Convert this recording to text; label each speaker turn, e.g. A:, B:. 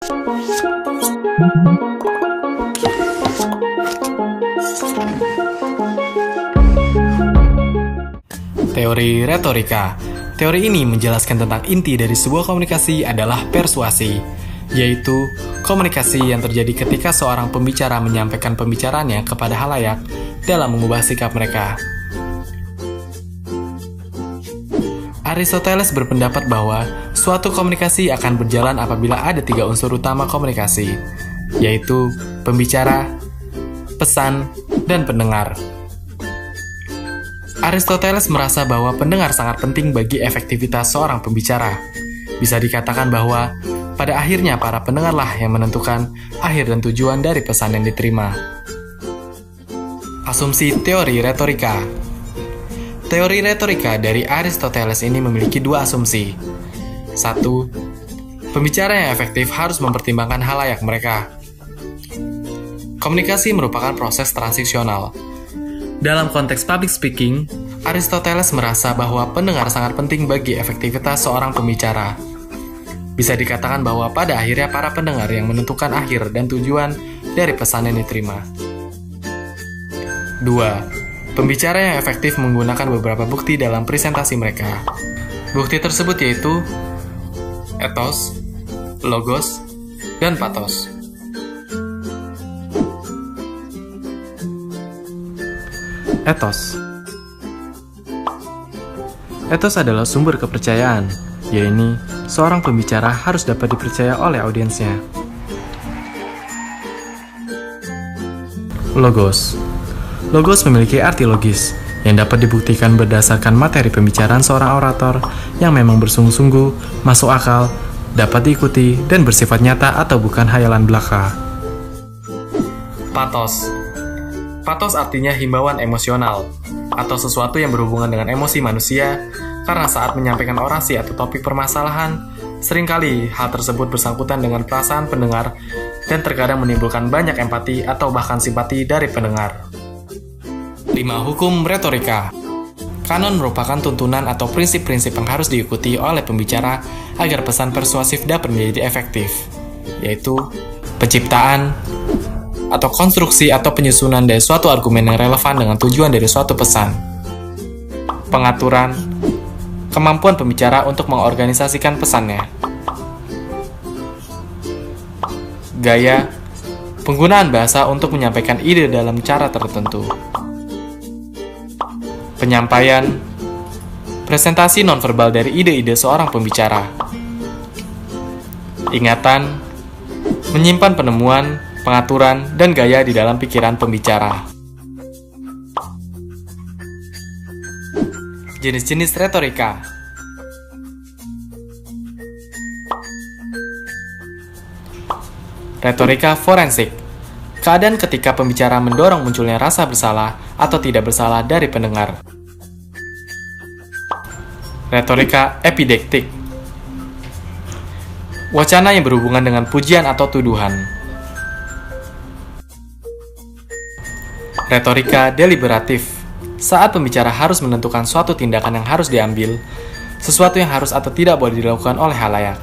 A: Teori retorika. Teori ini menjelaskan tentang inti dari sebuah komunikasi adalah persuasi, yaitu komunikasi yang terjadi ketika seorang pembicara menyampaikan pembicaraannya kepada halayak dalam mengubah sikap mereka. Aristoteles berpendapat bahwa suatu komunikasi akan berjalan apabila ada 3 unsur utama komunikasi, yaitu pembicara, pesan, dan pendengar. Aristoteles merasa bahwa pendengar sangat penting bagi efektivitas seorang pembicara. Bisa dikatakan bahwa pada akhirnya para pendengarlah yang menentukan akhir dan tujuan dari pesan yang diterima. Asumsi teori retorika. Teori retorika dari Aristoteles ini memiliki 2 asumsi. 1. Pembicara yang efektif harus mempertimbangkan halayak mereka. Komunikasi merupakan proses transisional. Dalam konteks public speaking, Aristoteles merasa bahwa pendengar sangat penting bagi efektivitas seorang pembicara. Bisa dikatakan bahwa pada akhirnya para pendengar yang menentukan akhir dan tujuan dari pesan yang diterima. 2. Pembicara yang efektif menggunakan beberapa bukti dalam presentasi mereka. Bukti tersebut yaitu ethos, logos, dan pathos. Ethos. Ethos adalah sumber kepercayaan, yaitu seorang pembicara harus dapat dipercaya oleh audiensnya. Logos. Logos memiliki arti logis, yang dapat dibuktikan berdasarkan materi pembicaraan seorang orator yang memang bersungguh-sungguh, masuk akal, dapat diikuti, dan bersifat nyata atau bukan hayalan belaka. Pathos. Pathos artinya himbauan emosional, atau sesuatu yang berhubungan dengan emosi manusia, karena saat menyampaikan orasi atau topik permasalahan, seringkali hal tersebut bersangkutan dengan perasaan pendengar dan terkadang menimbulkan banyak empati atau bahkan simpati dari pendengar. 5. Hukum retorika. Kanon merupakan tuntunan atau prinsip-prinsip yang harus diikuti oleh pembicara agar pesan persuasif dapat menjadi efektif, yaitu penciptaan atau konstruksi atau penyusunan dari suatu argumen yang relevan dengan tujuan dari suatu pesan, pengaturan, kemampuan pembicara untuk mengorganisasikan pesannya, gaya, penggunaan bahasa untuk menyampaikan ide dalam cara tertentu, penyampaian, presentasi nonverbal dari ide-ide seorang pembicara, ingatan, menyimpan penemuan, pengaturan, dan gaya di dalam pikiran pembicara. Jenis-jenis retorika. Retorika forensik. Keadaan ketika pembicara mendorong munculnya rasa bersalah atau tidak bersalah dari pendengar. Retorika epidektik. Wacana yang berhubungan dengan pujian atau tuduhan. Retorika deliberatif. Saat pembicara harus menentukan suatu tindakan yang harus diambil, sesuatu yang harus atau tidak boleh dilakukan oleh halayak.